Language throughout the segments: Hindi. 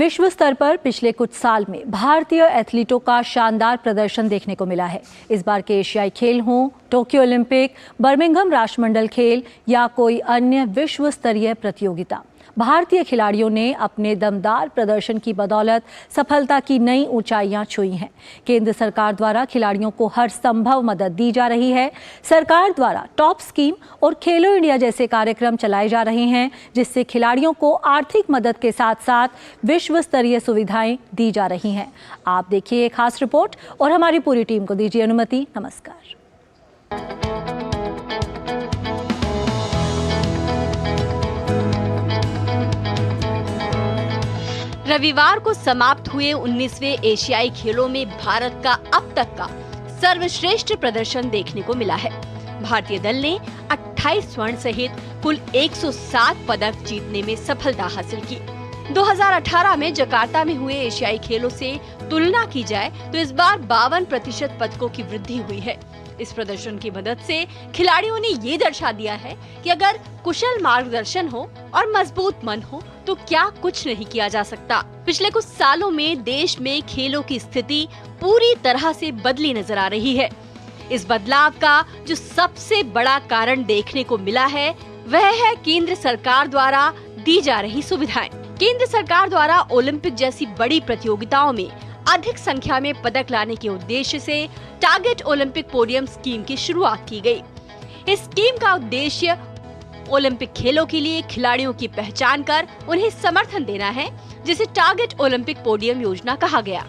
विश्व स्तर पर पिछले कुछ साल में भारतीय एथलीटों का शानदार प्रदर्शन देखने को मिला है। इस बार के एशियाई खेल हों, टोक्यो ओलंपिक, बर्मिंघम राष्ट्रमंडल खेल या कोई अन्य विश्व स्तरीय प्रतियोगिता, भारतीय खिलाड़ियों ने अपने दमदार प्रदर्शन की बदौलत सफलता की नई ऊंचाइयां छुई हैं। केंद्र सरकार द्वारा खिलाड़ियों को हर संभव मदद दी जा रही है। सरकार द्वारा टॉप स्कीम और खेलो इंडिया जैसे कार्यक्रम चलाए जा रहे हैं, जिससे खिलाड़ियों को आर्थिक मदद के साथ साथ विश्व स्तरीय सुविधाएं दी जा रही हैं। आप देखिए एक खास रिपोर्ट और हमारी पूरी टीम को दीजिए अनुमति। नमस्कार। रविवार को समाप्त हुए 19वें एशियाई खेलों में भारत का अब तक का सर्वश्रेष्ठ प्रदर्शन देखने को मिला है। भारतीय दल ने 28 स्वर्ण सहित कुल 107 पदक जीतने में सफलता हासिल की। 2018 में जकार्ता में हुए एशियाई खेलों से तुलना की जाए तो इस बार 52% पदकों की वृद्धि हुई है। इस प्रदर्शन की मदद से खिलाड़ियों ने ये दर्शा दिया है कि अगर कुशल मार्गदर्शन हो और मजबूत मन हो तो क्या कुछ नहीं किया जा सकता। पिछले कुछ सालों में देश में खेलों की स्थिति पूरी तरह से बदली नजर आ रही है। इस बदलाव का जो सबसे बड़ा कारण देखने को मिला है वह है केंद्र सरकार द्वारा दी जा रही सुविधाएं। केंद्र सरकार द्वारा ओलंपिक जैसी बड़ी प्रतियोगिताओं में अधिक संख्या में पदक लाने के उद्देश्य से टारगेट ओलंपिक पोडियम स्कीम की शुरुआत की गई। इस स्कीम का उद्देश्य ओलंपिक खेलों के लिए खिलाड़ियों की पहचान कर उन्हें समर्थन देना है, जिसे टारगेट ओलंपिक पोडियम योजना कहा गया।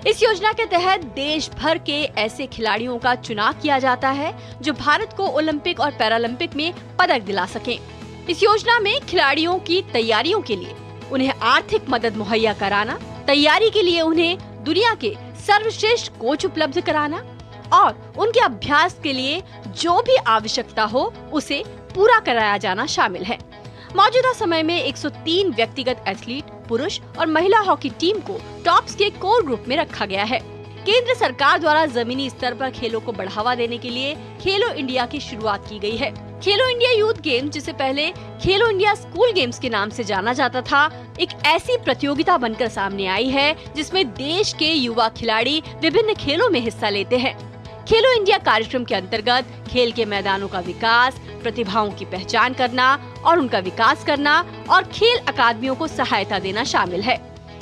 इस योजना के तहत देश भर के ऐसे खिलाड़ियों का चुनाव किया जाता है जो भारत को ओलंपिक और पैरालंपिक में पदक दिला सकें। इस योजना में खिलाड़ियों की तैयारियों के लिए उन्हें आर्थिक मदद मुहैया कराना, तैयारी के लिए उन्हें दुनिया के सर्वश्रेष्ठ कोच उपलब्ध कराना और उनके अभ्यास के लिए जो भी आवश्यकता हो उसे पूरा कराया जाना शामिल है। मौजूदा समय में 103 व्यक्तिगत एथलीट, पुरुष और महिला हॉकी टीम को टॉप्स के कोर ग्रुप में रखा गया है। केंद्र सरकार द्वारा जमीनी स्तर पर खेलों को बढ़ावा देने के लिए खेलो इंडिया की शुरुआत की गई है। खेलो इंडिया यूथ गेम, जिसे पहले खेलो इंडिया स्कूल गेम्स के नाम से जाना जाता था, एक ऐसी प्रतियोगिता बनकर सामने आई है जिसमें देश के युवा खिलाड़ी विभिन्न खेलों में हिस्सा लेते हैं। खेलो इंडिया कार्यक्रम के अंतर्गत खेल के मैदानों का विकास, प्रतिभाओं की पहचान करना और उनका विकास करना और खेल अकादमियों को सहायता देना शामिल है।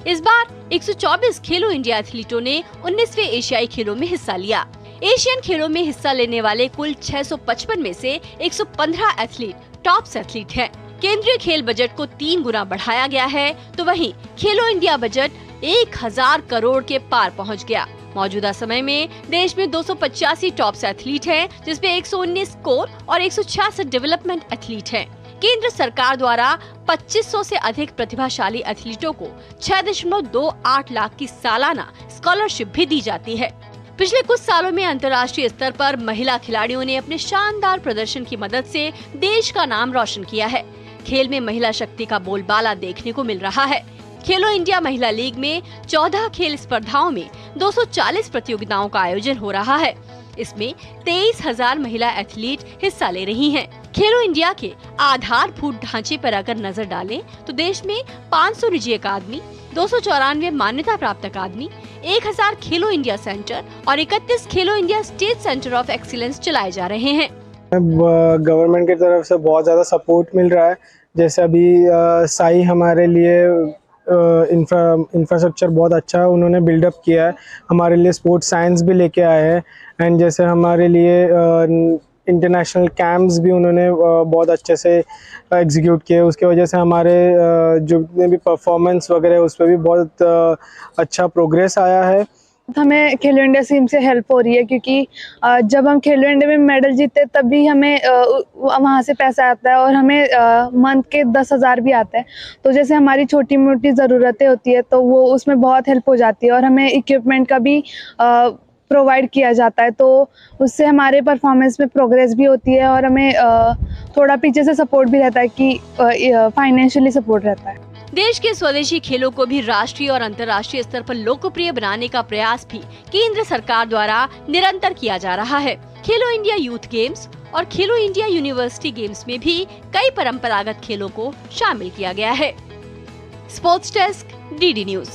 इस बार 124 खेलो इंडिया एथलीटों ने 19वें एशियाई खेलों में हिस्सा लिया। एशियन खेलों में हिस्सा लेने वाले कुल 655 में से 115 एथलीट टॉप्स एथलीट हैं। केंद्रीय खेल बजट को 3 गुना बढ़ाया गया है, तो वहीं खेलो इंडिया बजट 1000 करोड़ के पार पहुंच गया। मौजूदा समय में देश में 285 टॉप्स एथलीट हैं, जिसमें 119 कोर और 166 डेवलपमेंट एथलीट हैं। केंद्र सरकार द्वारा 2500 से अधिक प्रतिभाशाली एथलीटों को 6.28 लाख की सालाना स्कॉलरशिप भी दी जाती है। पिछले कुछ सालों में अंतर्राष्ट्रीय स्तर पर महिला खिलाड़ियों ने अपने शानदार प्रदर्शन की मदद से देश का नाम रोशन किया है। खेल में महिला शक्ति का बोलबाला देखने को मिल रहा है। खेलो इंडिया महिला लीग में 14 खेल स्पर्धाओं में 240 प्रतियोगिताओं का आयोजन हो रहा है। इसमें 23,000 महिला एथलीट हिस्सा ले रही हैं। खेलो इंडिया के आधारभूत ढांचे पर अगर नजर डालें तो देश में 500 निजी अकादमी, 294 मान्यता प्राप्त अकादमी, 1000 खेलो इंडिया सेंटर और 31 खेलो India state centre of excellence चलाए जा रहे हैं। गवर्नमेंट की तरफ से बहुत ज़्यादा सपोर्ट मिल रहा है। जैसे अभी साई हमारे लिए इंफ्रास्ट्रक्चर बहुत अच्छा है, उन्होंने बिल्डअप किया है। हमारे लिए स्पोर्ट्स साइंस भी लेके आए हैं एंड जैसे हमारे लिए इंटरनेशनल कैंप्स भी उन्होंने बहुत अच्छे से एग्जीक्यूट किए। उसके वजह से हमारे जितने भी परफॉर्मेंस वगैरह उस पर भी बहुत अच्छा प्रोग्रेस आया है। हमें खेलो इंडिया स्कीम से हेल्प हो रही है, क्योंकि जब हम खेलो इंडिया में मेडल जीतते तब भी हमें वहाँ से पैसा आता है और हमें मंथ के 10,000 भी आता है। तो जैसे हमारी छोटी मोटी ज़रूरतें होती है तो वो उसमें बहुत हेल्प हो जाती है और हमें इक्विपमेंट का भी प्रोवाइड किया जाता है, तो उससे हमारे परफॉर्मेंस में प्रोग्रेस भी होती है और हमें थोड़ा पीछे से सपोर्ट भी रहता है कि फाइनेंशियली सपोर्ट रहता है। देश के स्वदेशी खेलों को भी राष्ट्रीय और अंतर्राष्ट्रीय स्तर पर लोकप्रिय बनाने का प्रयास भी केंद्र सरकार द्वारा निरंतर किया जा रहा है। खेलो इंडिया यूथ गेम्स और खेलो इंडिया यूनिवर्सिटी गेम्स में भी कई परंपरागत खेलों को शामिल किया गया है। Sports desk, DD news.